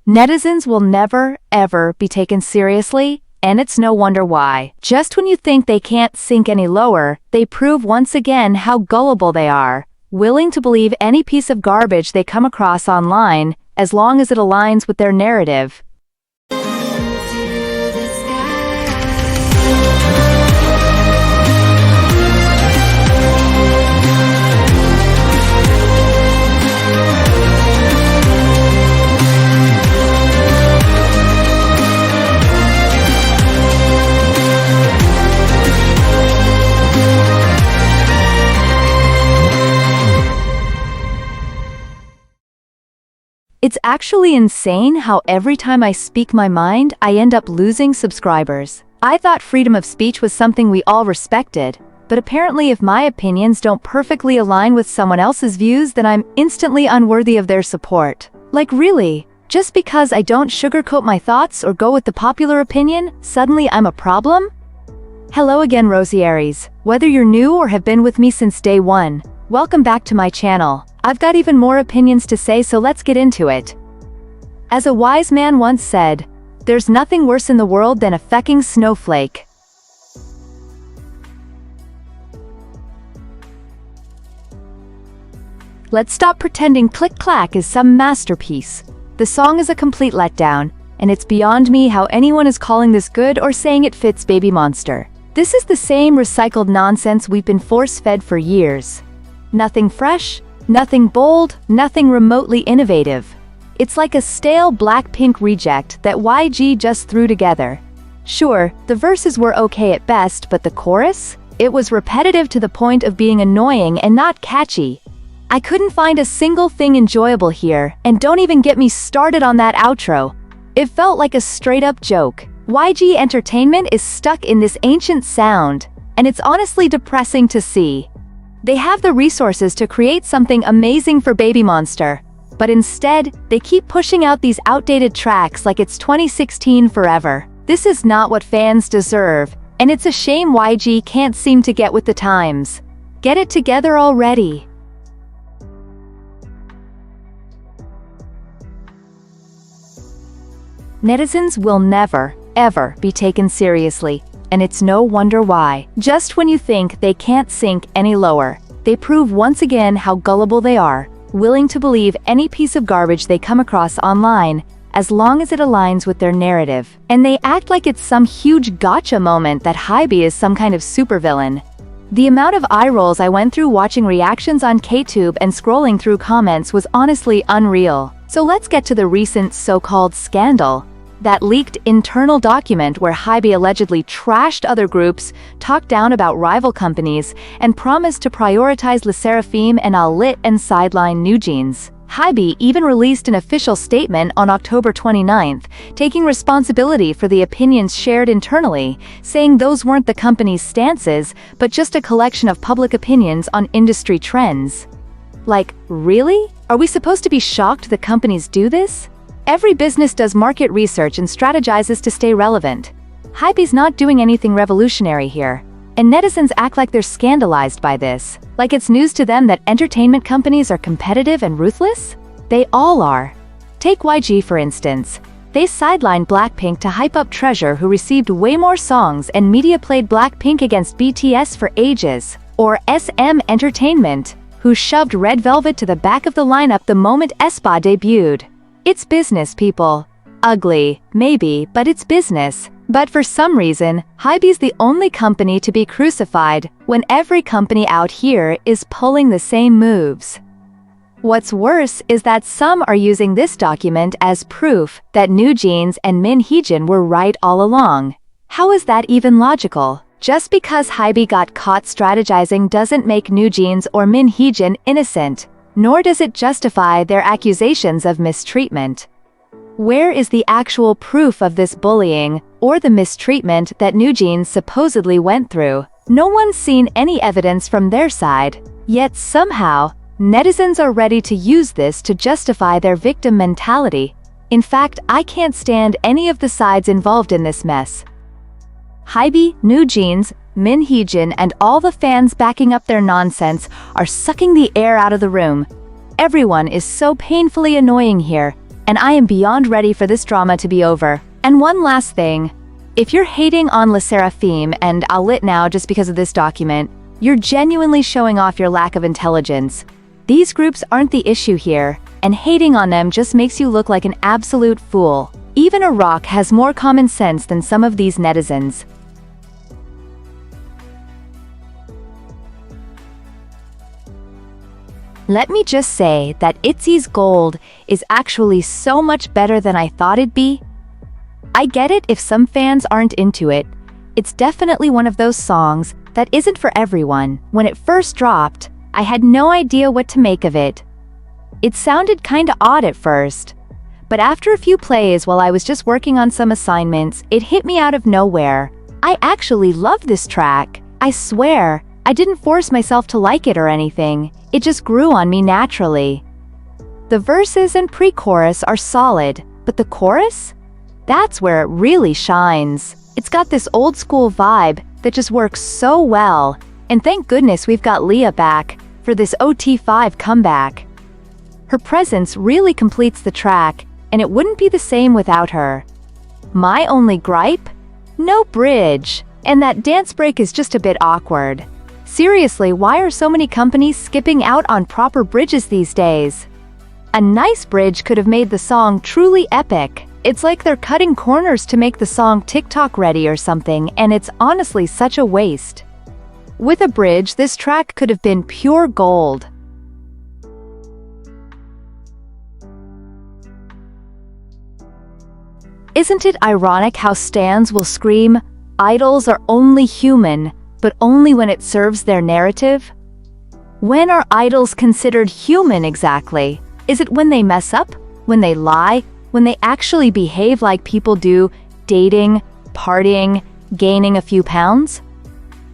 Netizens will never, ever be taken seriously, and it's no wonder why. Just when you think they can't sink any lower, they prove once again how gullible they are, willing to believe any piece of garbage they come across online, as long as it aligns with their narrative. It's actually insane how every time I speak my mind, I end up losing subscribers. I thought freedom of speech was something we all respected, but apparently if my opinions don't perfectly align with someone else's views, then I'm instantly unworthy of their support. Like really? Just because I don't sugarcoat my thoughts or go with the popular opinion, suddenly I'm a problem? Hello again, Rosieries. Whether you're new or have been with me since day one, welcome back to my channel. I've got even more opinions to say, so let's get into it. As a wise man once said, there's nothing worse in the world than a fecking snowflake. Let's stop pretending Click Clack is some masterpiece. The song is a complete letdown, and it's beyond me how anyone is calling this good or saying it fits Baby Monster. This is the same recycled nonsense we've been force-fed for years. Nothing fresh, nothing bold, nothing remotely innovative. It's like a stale Blackpink reject that YG just threw together. Sure, the verses were okay at best, but the chorus? It was repetitive to the point of being annoying and not catchy. I couldn't find a single thing enjoyable here, and don't even get me started on that outro. It felt like a straight-up joke. YG Entertainment is stuck in this ancient sound, and it's honestly depressing to see. They have the resources to create something amazing for Baby Monster, but instead, they keep pushing out these outdated tracks like it's 2016 forever. This is not what fans deserve, and it's a shame YG can't seem to get with the times. Get it together already. Netizens will never, ever be taken seriously, and it's no wonder why. Just when you think they can't sink any lower, they prove once again how gullible they are, willing to believe any piece of garbage they come across online, as long as it aligns with their narrative. And they act like it's some huge gotcha moment that Hybe is some kind of supervillain. The amount of eye rolls I went through watching reactions on KTube and scrolling through comments was honestly unreal. So let's get to the recent so-called scandal. That leaked internal document where Hybe allegedly trashed other groups, talked down about rival companies, and promised to prioritize LE SSERAFIM and Lit and sideline NewJeans. Hybe even released an official statement on October 29th, taking responsibility for the opinions shared internally, saying those weren't the company's stances, but just a collection of public opinions on industry trends. Like, really? Are we supposed to be shocked that companies do this? Every business does market research and strategizes to stay relevant. Hybe's not doing anything revolutionary here, and netizens act like they're scandalized by this, like it's news to them that entertainment companies are competitive and ruthless? They all are. Take YG for instance. They sidelined Blackpink to hype up Treasure, who received way more songs, and media played Blackpink against BTS for ages. Or SM Entertainment, who shoved Red Velvet to the back of the lineup the moment aespa debuted. It's business, people. Ugly, maybe, but it's business. But for some reason, Hybe's the only company to be crucified, when every company out here is pulling the same moves. What's worse is that some are using this document as proof that NewJeans and Min Heejin were right all along. How is that even logical? Just because Hybe got caught strategizing doesn't make NewJeans or Min Heejin innocent, nor does it justify their accusations of mistreatment. Where is the actual proof of this bullying, or the mistreatment that NewJeans supposedly went through? No one's seen any evidence from their side, yet somehow, netizens are ready to use this to justify their victim mentality. In fact, I can't stand any of the sides involved in this mess. Hybe, NewJeans, Min Heejin, and all the fans backing up their nonsense are sucking the air out of the room. Everyone is so painfully annoying here, and I am beyond ready for this drama to be over. And one last thing. If you're hating on Le Seraphim, and I'll lit now just because of this document, you're genuinely showing off your lack of intelligence. These groups aren't the issue here, and hating on them just makes you look like an absolute fool. Even a rock has more common sense than some of these netizens. Let me just say that ITZY's Gold is actually so much better than I thought it'd be. I get it if some fans aren't into it. It's definitely one of those songs that isn't for everyone. When it first dropped, I had no idea what to make of it. It sounded kinda odd at first, but after a few plays while I was just working on some assignments, it hit me out of nowhere. I actually love this track. I swear, I didn't force myself to like it or anything. It just grew on me naturally. The verses and pre-chorus are solid, but the chorus? That's where it really shines. It's got this old school vibe that just works so well, and thank goodness we've got Leah back for this OT5 comeback. Her presence really completes the track, and it wouldn't be the same without her. My only gripe? No bridge, and that dance break is just a bit awkward. Seriously, why are so many companies skipping out on proper bridges these days? A nice bridge could have made the song truly epic. It's like they're cutting corners to make the song TikTok ready or something, and it's honestly such a waste. With a bridge, this track could have been pure gold. Isn't it ironic how stans will scream, "Idols are only human," but only when it serves their narrative? When are idols considered human exactly? Is it when they mess up? When they lie? When they actually behave like people do, dating, partying, gaining a few pounds?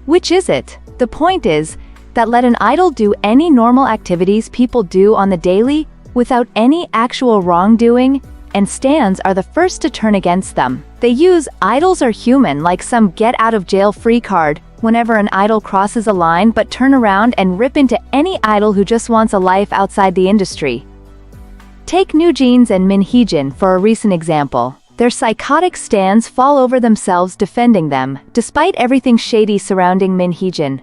Which is it? The point is that let an idol do any normal activities people do on the daily without any actual wrongdoing, and stans are the first to turn against them. They use "idols are human" like some get-out-of-jail-free card whenever an idol crosses a line, but turn around and rip into any idol who just wants a life outside the industry. Take New Jeans and Min Heejin for a recent example. Their psychotic stans fall over themselves defending them, despite everything shady surrounding Min Heejin.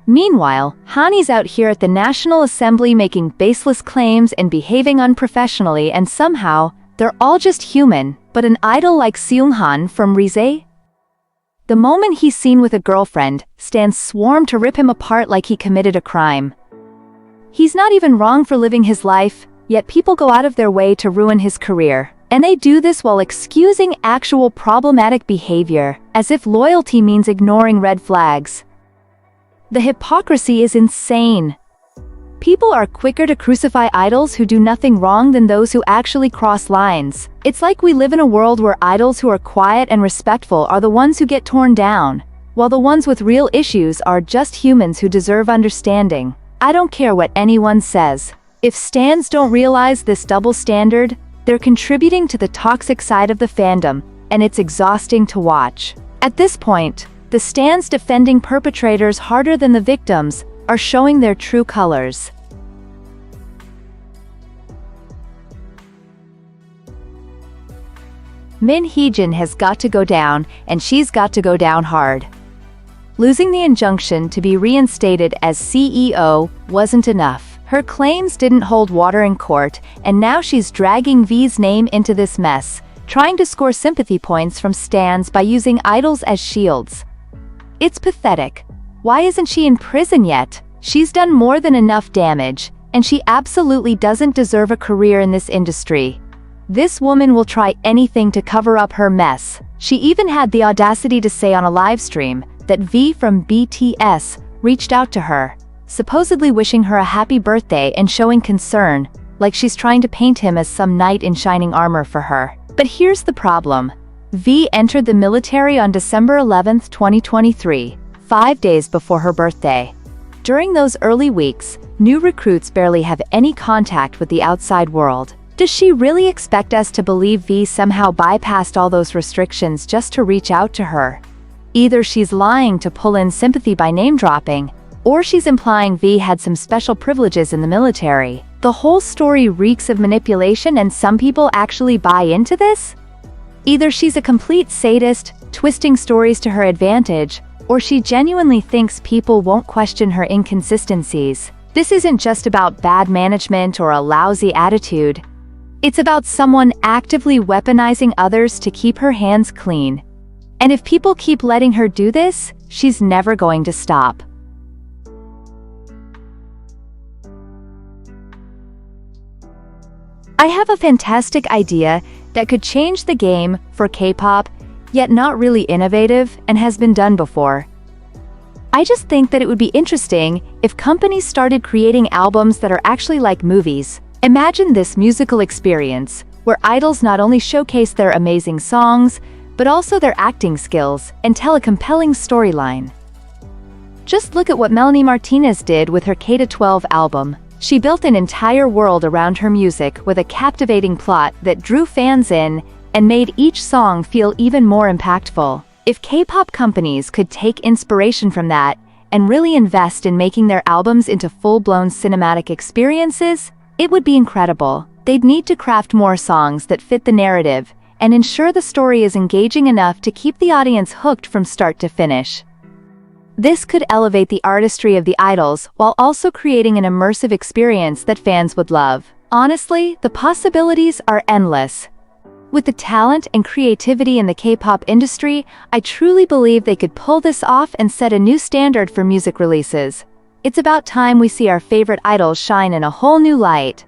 Meanwhile, Hani's out here at the National Assembly making baseless claims and behaving unprofessionally, and somehow, they're all just human, but an idol like Seunghan from Rise? The moment he's seen with a girlfriend, stans swarm to rip him apart like he committed a crime. He's not even wrong for living his life, yet people go out of their way to ruin his career. And they do this while excusing actual problematic behavior, as if loyalty means ignoring red flags. The hypocrisy is insane. People are quicker to crucify idols who do nothing wrong than those who actually cross lines. It's like we live in a world where idols who are quiet and respectful are the ones who get torn down, while the ones with real issues are just humans who deserve understanding. I don't care what anyone says. If stans don't realize this double standard, they're contributing to the toxic side of the fandom, and it's exhausting to watch. At this point, the stans defending perpetrators harder than the victims are showing their true colors. Min Heejin has got to go down, and she's got to go down hard. Losing the injunction to be reinstated as CEO wasn't enough. Her claims didn't hold water in court, and now she's dragging V's name into this mess, trying to score sympathy points from stans by using idols as shields. It's pathetic. Why isn't she in prison yet? She's done more than enough damage, and she absolutely doesn't deserve a career in this industry. This woman will try anything to cover up her mess. She even had the audacity to say on a livestream that V from BTS reached out to her, supposedly wishing her a happy birthday and showing concern, like she's trying to paint him as some knight in shining armor for her. But here's the problem. V entered the military on December 11, 2023, 5 days before her birthday. During those early weeks, new recruits barely have any contact with the outside world. Does she really expect us to believe V somehow bypassed all those restrictions just to reach out to her? Either she's lying to pull in sympathy by name-dropping, or she's implying V had some special privileges in the military. The whole story reeks of manipulation, and some people actually buy into this? Either she's a complete sadist, twisting stories to her advantage, or she genuinely thinks people won't question her inconsistencies. This isn't just about bad management or a lousy attitude. It's about someone actively weaponizing others to keep her hands clean. And if people keep letting her do this, she's never going to stop. I have a fantastic idea that could change the game for K-pop, yet not really innovative and has been done before. I just think that it would be interesting if companies started creating albums that are actually like movies. Imagine this musical experience, where idols not only showcase their amazing songs, but also their acting skills and tell a compelling storyline. Just look at what Melanie Martinez did with her K-12 album. She built an entire world around her music with a captivating plot that drew fans in and made each song feel even more impactful. If K-pop companies could take inspiration from that and really invest in making their albums into full-blown cinematic experiences, it would be incredible. They'd need to craft more songs that fit the narrative and ensure the story is engaging enough to keep the audience hooked from start to finish. This could elevate the artistry of the idols while also creating an immersive experience that fans would love. Honestly, the possibilities are endless. With the talent and creativity in the K-pop industry, I truly believe they could pull this off and set a new standard for music releases. It's about time we see our favorite idols shine in a whole new light.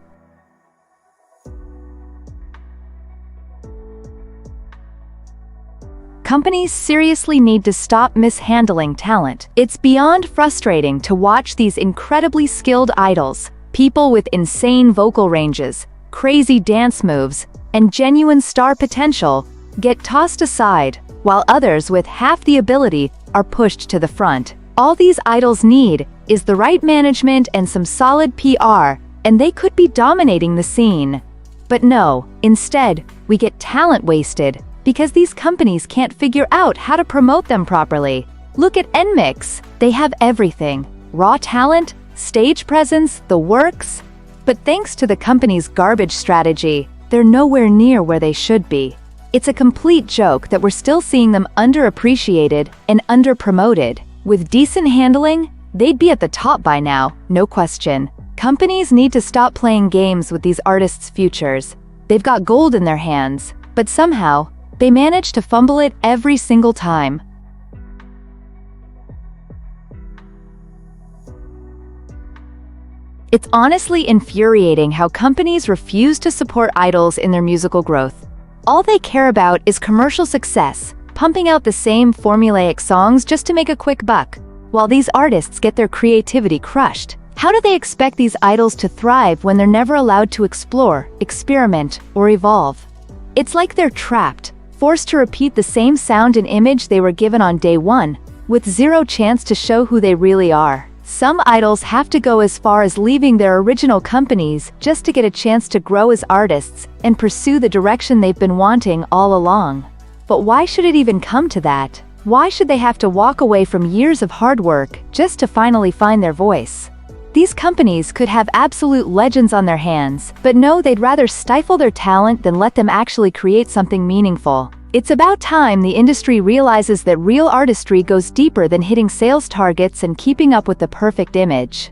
Companies seriously need to stop mishandling talent. It's beyond frustrating to watch these incredibly skilled idols, people with insane vocal ranges, crazy dance moves, and genuine star potential, get tossed aside, while others with half the ability are pushed to the front. All these idols need is the right management and some solid PR, and they could be dominating the scene. But no, instead, we get talent wasted, because these companies can't figure out how to promote them properly. Look at NMIX. They have everything: raw talent, stage presence, the works. But thanks to the company's garbage strategy, they're nowhere near where they should be. It's a complete joke that we're still seeing them underappreciated and underpromoted. With decent handling, they'd be at the top by now, no question. Companies need to stop playing games with these artists' futures. They've got gold in their hands, but somehow, they manage to fumble it every single time. It's honestly infuriating how companies refuse to support idols in their musical growth. All they care about is commercial success, pumping out the same formulaic songs just to make a quick buck, while these artists get their creativity crushed. How do they expect these idols to thrive when they're never allowed to explore, experiment, or evolve? It's like they're trapped, forced to repeat the same sound and image they were given on day one, with zero chance to show who they really are. Some idols have to go as far as leaving their original companies just to get a chance to grow as artists and pursue the direction they've been wanting all along. But why should it even come to that? Why should they have to walk away from years of hard work just to finally find their voice? These companies could have absolute legends on their hands, but no, they'd rather stifle their talent than let them actually create something meaningful. It's about time the industry realizes that real artistry goes deeper than hitting sales targets and keeping up with the perfect image.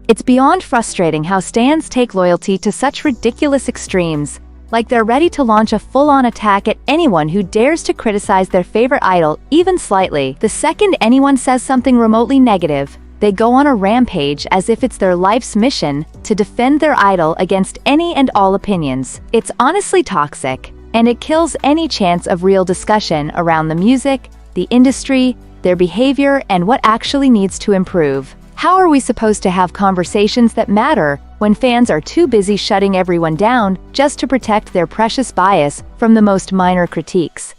It's beyond frustrating how stans take loyalty to such ridiculous extremes, like they're ready to launch a full-on attack at anyone who dares to criticize their favorite idol, even slightly. The second anyone says something remotely negative, they go on a rampage as if it's their life's mission to defend their idol against any and all opinions. It's honestly toxic, and it kills any chance of real discussion around the music, the industry, their behavior, and what actually needs to improve. How are we supposed to have conversations that matter when fans are too busy shutting everyone down just to protect their precious bias from the most minor critiques?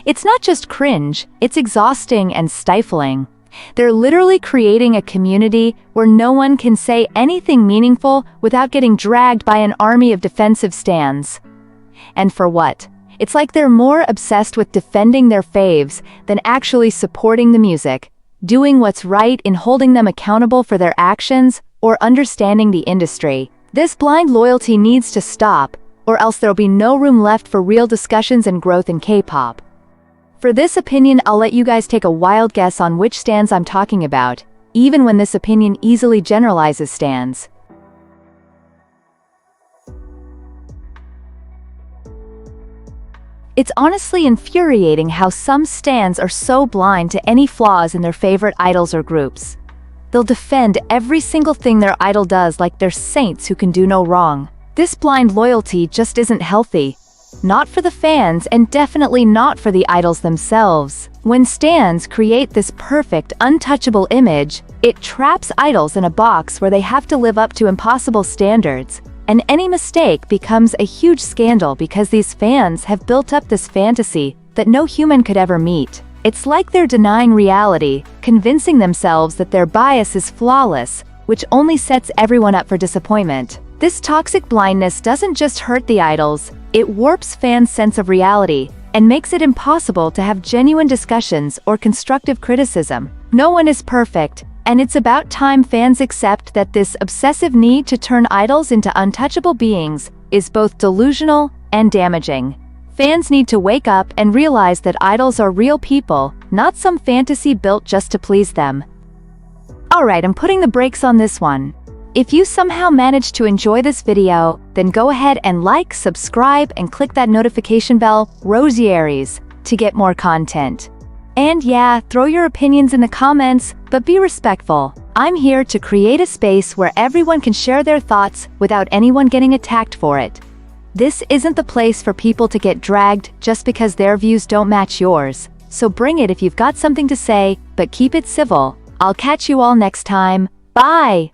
It's not just cringe, it's exhausting and stifling. They're literally creating a community where no one can say anything meaningful without getting dragged by an army of defensive stans. And for what? It's like they're more obsessed with defending their faves than actually supporting the music. doing what's right in holding them accountable for their actions, or understanding the industry. This blind loyalty needs to stop, or else there'll be no room left for real discussions and growth in K-pop. For this opinion, I'll let you guys take a wild guess on which stans I'm talking about, even when this opinion easily generalizes stans. It's honestly infuriating how some stans are so blind to any flaws in their favorite idols or groups. They'll defend every single thing their idol does like they're saints who can do no wrong. This blind loyalty just isn't healthy. Not for the fans, and definitely not for the idols themselves. When stans create this perfect, untouchable image, it traps idols in a box where they have to live up to impossible standards, and any mistake becomes a huge scandal because these fans have built up this fantasy that no human could ever meet. It's like they're denying reality, convincing themselves that their bias is flawless, which only sets everyone up for disappointment. This toxic blindness doesn't just hurt the idols, it warps fans' sense of reality and makes it impossible to have genuine discussions or constructive criticism. No one is perfect, and it's about time fans accept that this obsessive need to turn idols into untouchable beings is both delusional and damaging. Fans need to wake up and realize that idols are real people, not some fantasy built just to please them. Alright, I'm putting the brakes on this one. If you somehow managed to enjoy this video, then go ahead and like, subscribe, and click that notification bell, Rosieries, to get more content. And yeah, throw your opinions in the comments, but be respectful. I'm here to create a space where everyone can share their thoughts without anyone getting attacked for it. This isn't the place for people to get dragged just because their views don't match yours, so bring it if you've got something to say, but keep it civil. I'll catch you all next time. Bye!